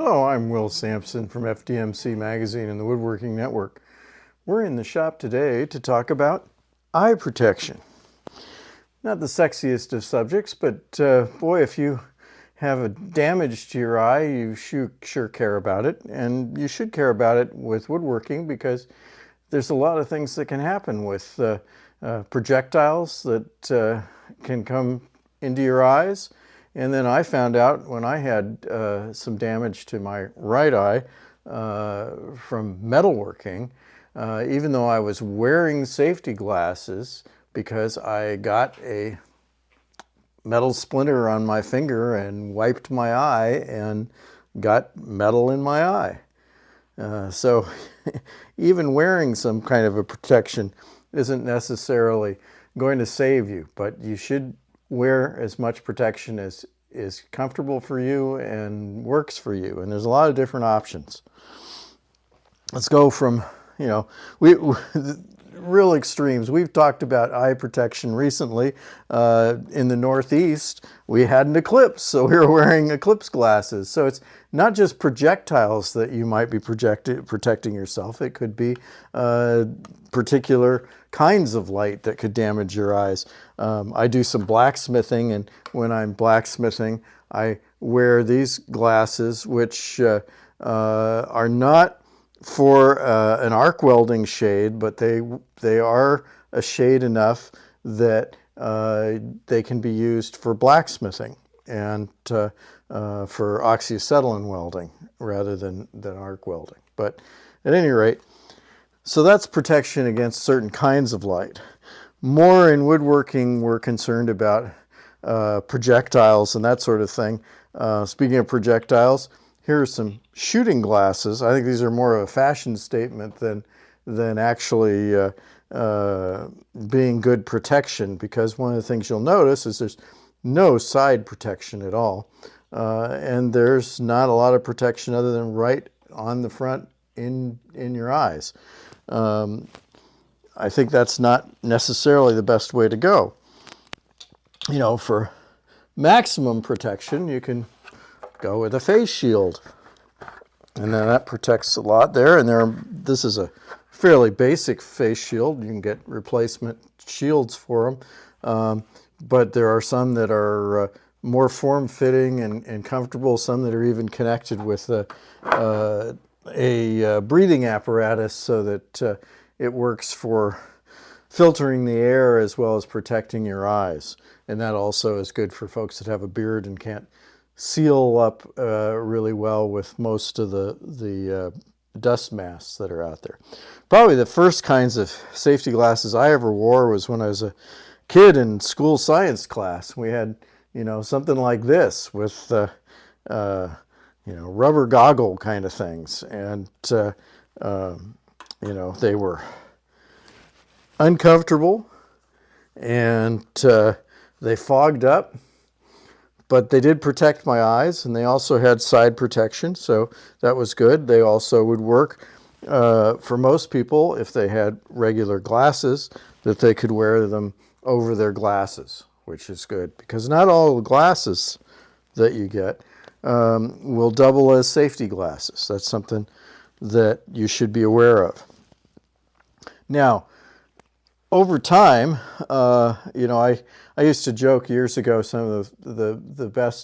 Hello, I'm Will Sampson from FDMC Magazine and the Woodworking Network. We're in the shop today to talk about eye protection. Not the sexiest of subjects, but boy, if you have a damage to your eye, you sure care about it. And you should care about it with woodworking because there's a lot of things that can happen with projectiles that can come into your eyes. And then I found out when I had some damage to my right eye from metalworking, even though I was wearing safety glasses, because I got a metal splinter on my finger and wiped my eye and got metal in my eye. So even wearing some kind of a protection isn't necessarily going to save you, but you should wear as much protection as is comfortable for you and works for you. And there's a lot of different options. Let's go from, real extremes. We've talked about eye protection recently. In the Northeast, we had an eclipse, so we were wearing eclipse glasses. So it's not just projectiles that you might be protecting yourself. It could be particular kinds of light that could damage your eyes. I do some blacksmithing, and when I'm blacksmithing, I wear these glasses, which are not for an arc welding shade, but they are a shade enough that they can be used for blacksmithing and for oxyacetylene welding rather than arc welding. But at any rate, so that's protection against certain kinds of light. More in woodworking, we're concerned about projectiles and that sort of thing. Speaking of projectiles, here are some shooting glasses. I think these are more of a fashion statement than actually being good protection, because one of the things you'll notice is there's no side protection at all. And there's not a lot of protection other than right on the front in your eyes. I think that's not necessarily the best way to go. For maximum protection, you can go with a face shield, and then that protects a lot there. And this is a fairly basic face shield. You can get replacement shields for them, but there are some that are more form-fitting and comfortable, some that are even connected with a breathing apparatus so that it works for filtering the air as well as protecting your eyes. And that also is good for folks that have a beard and can't seal up really well with most of the dust masks that are out there. Probably the first kinds of safety glasses I ever wore was when I was a kid in school science class. We had, something like this with, rubber goggle kind of things. And, they were uncomfortable and they fogged up. But they did protect my eyes, and they also had side protection, so that was good. They also would work for most people, if they had regular glasses, that they could wear them over their glasses, which is good, because not all the glasses that you get will double as safety glasses. That's something that you should be aware of. Now, over time, I used to joke years ago, some of the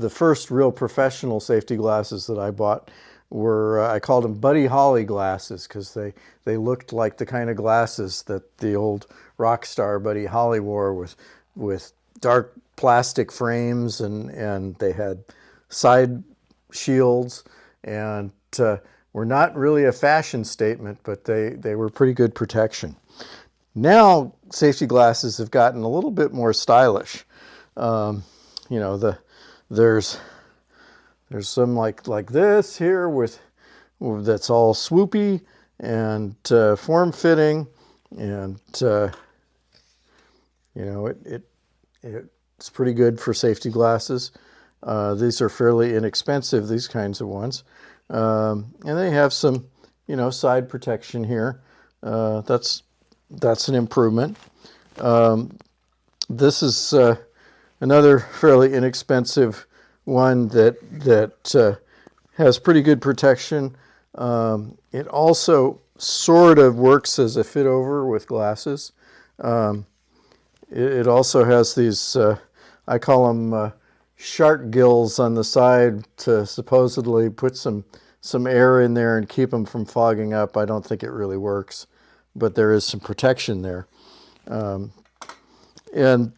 first real professional safety glasses that I bought were, I called them Buddy Holly glasses, because they looked like the kind of glasses that the old rock star Buddy Holly wore, with dark plastic frames, and they had side shields, and were not really a fashion statement, but they were pretty good protection. Now, safety glasses have gotten a little bit more stylish. There's some like this here that's all swoopy and form-fitting, and it's pretty good for safety glasses. These are fairly inexpensive, these kinds of ones, and they have some side protection here. That's an improvement. This is another fairly inexpensive one that has pretty good protection. It also sort of works as a fit over with glasses. It also has these, I call them shark gills on the side to supposedly put some air in there and keep them from fogging up. I don't think it really works, but there is some protection there. And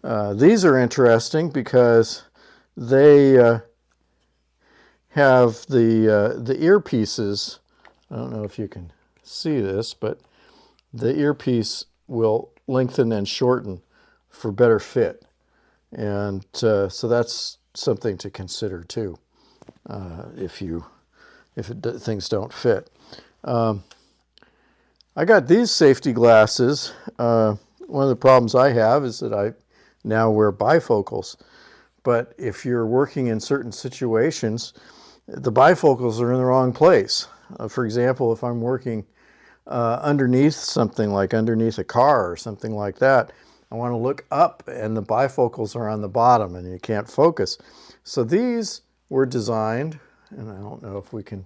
these are interesting because they have the earpieces. I don't know if you can see this, but the earpiece will lengthen and shorten for better fit. And so that's something to consider too, if things don't fit. I got these safety glasses. One of the problems I have is that I now wear bifocals. But if you're working in certain situations, the bifocals are in the wrong place. For example, if I'm working underneath something, like underneath a car or something like that, I want to look up and the bifocals are on the bottom and you can't focus. So these were designed, and I don't know if we can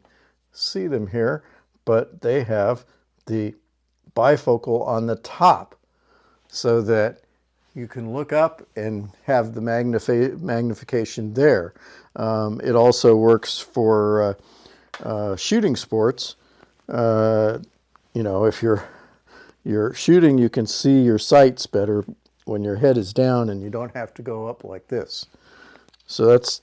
see them here, but they have the bifocal on the top so that you can look up and have the magnification there. It also works for shooting sports. You know, if you're shooting, you can see your sights better when your head is down and you don't have to go up like this. So that's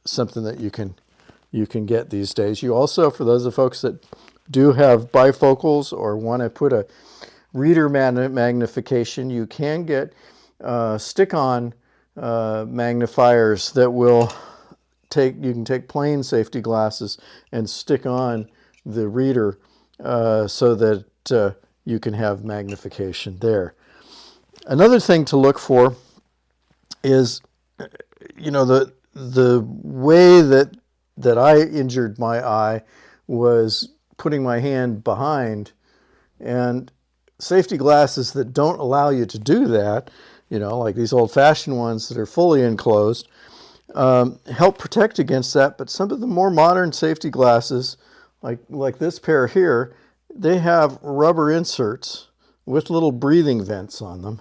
something that you can get these days. You also, for those of folks that do have bifocals or want to put a reader magnification, you can get stick-on magnifiers that will you can take plain safety glasses and stick on the reader so that you can have magnification there. Another thing to look for is, you know, the way that I injured my eye was putting my hand behind, and safety glasses that don't allow you to do that, you know, like these old-fashioned ones that are fully enclosed, help protect against that. But some of the more modern safety glasses, like this pair here, they have rubber inserts with little breathing vents on them.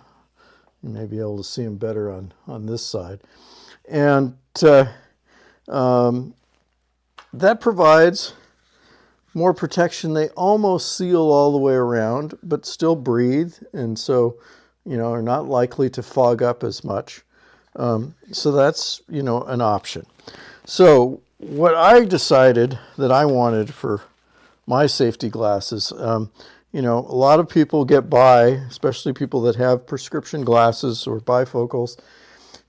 You may be able to see them better on this side. And that provides more protection. They almost seal all the way around, but still breathe, and so, you know, are not likely to fog up as much. So that's, you know, an option. So what I decided that I wanted for my safety glasses, you know, a lot of people get by, especially people that have prescription glasses or bifocals,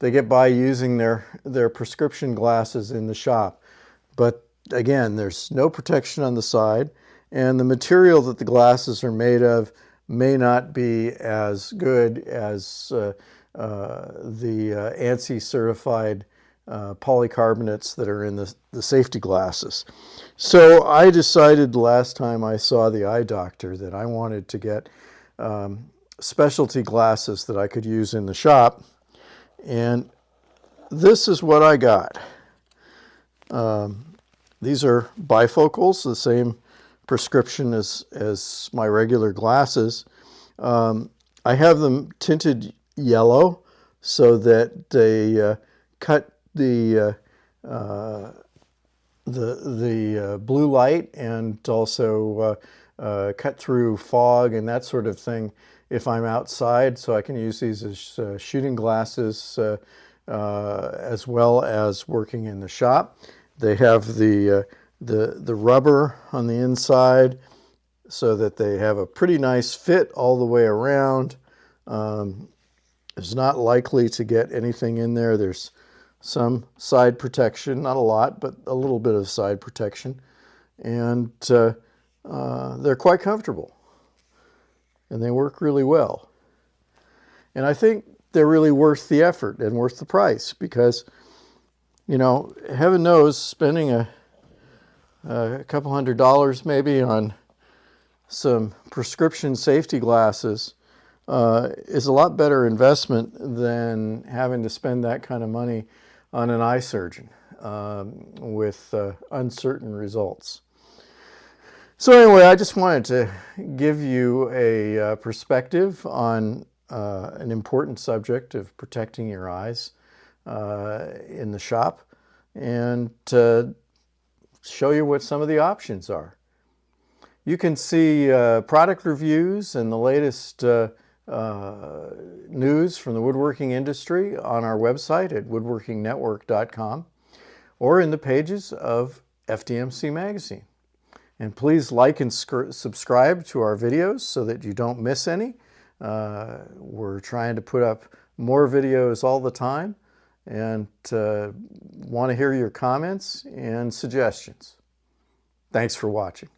they get by using their prescription glasses in the shop. But again, there's no protection on the side, and the material that the glasses are made of may not be as good as the ANSI certified polycarbonates that are in the safety glasses. So I decided the last time I saw the eye doctor that I wanted to get specialty glasses that I could use in the shop, and this is what I got. These are bifocals, the same prescription as my regular glasses. I have them tinted yellow so that they cut the blue light and also cut through fog and that sort of thing if I'm outside. So I can use these as shooting glasses as well as working in the shop. They have the rubber on the inside so that they have a pretty nice fit all the way around. It's not likely to get anything in there. There's some side protection, not a lot, but a little bit of side protection. And they're quite comfortable. And they work really well. And I think they're really worth the effort and worth the price because, you know, heaven knows spending a couple $100 maybe on some prescription safety glasses is a lot better investment than having to spend that kind of money on an eye surgeon with uncertain results. So anyway, I just wanted to give you a perspective on an important subject of protecting your eyes in the shop, and to show you what some of the options are. You can see product reviews and the latest news from the woodworking industry on our website at woodworkingnetwork.com or in the pages of FDMC Magazine. And please like and subscribe to our videos so that you don't miss any. We're trying to put up more videos all the time, and want to hear your comments and suggestions. Thanks for watching.